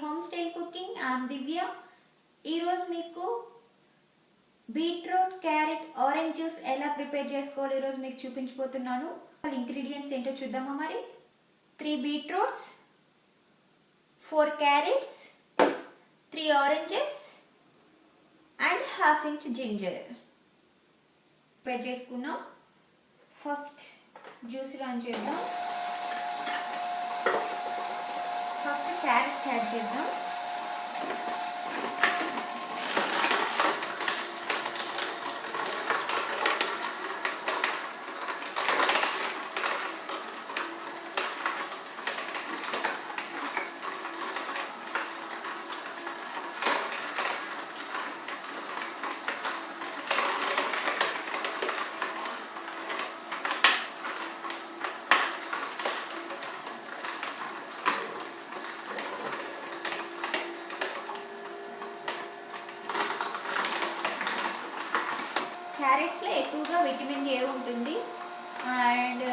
Home style cooking. I'm దివ్య. ఈరోజు మీకు beetroot, carrot, orange juice ఎలా ప్రిపేర్ చేసుకోవాలో ఈరోజు మీకు చూపించబోతున్నాను. ఇంగ్రీడియంట్స్ ఏంటో చూద్దామా మరి. 3 beetroots, 4 carrots, 3 oranges and ½ inch ginger. Prepare చేసుకున్నాం. ఫస్ట్ జ్యూస్ రన్ చేద్దాం. ఫస్ట్ క్యారెట్స్ యాడ్ చేద్దాం. క్యారెట్స్లో ఎక్కువగా విటమిన్ ఏ ఉంటుంది and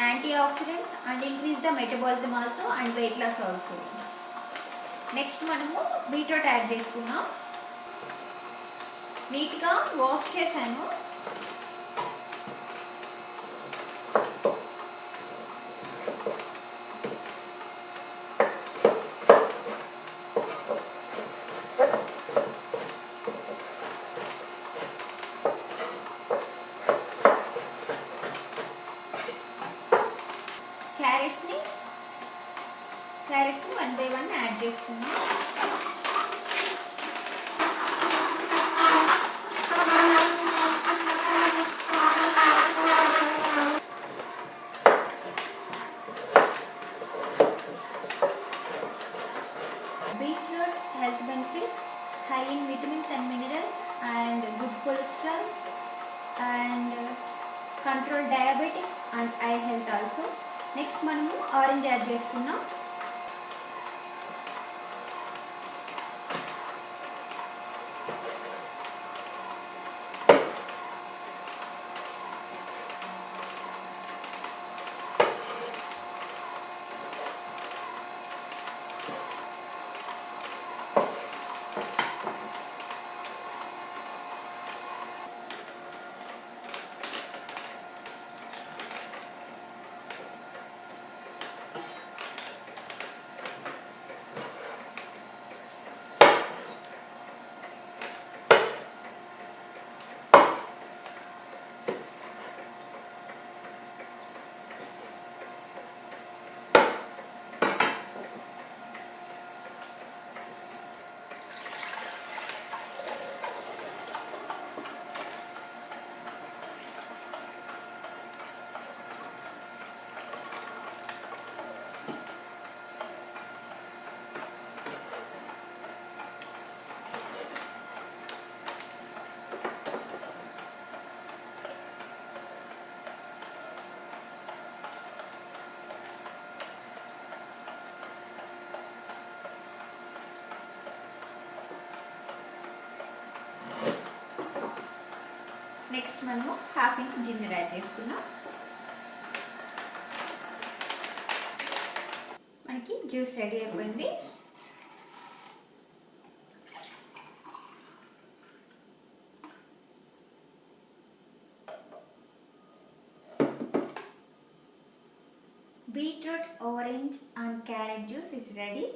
antioxidants and increase the metabolism also and weight loss also. Next మనము బీట్రూట్ యాడ్ చేసుకున్నాం. నీట్గా వాష్ చేశాను. క్యారెట్స్ని 1 by 1 యాడ్ చేసుకున్నాం. Beetroot health benefits: high in vitamins and minerals and good cholesterol and control diabetic and eye health also. Next మనము orange add చేసుకున్నాం. Next మనము ½ inch ginger add చేసుకున్నాం. మనకి జ్యూస్ రెడీ అయిపోయింది. Beetroot, orange and carrot juice is ready.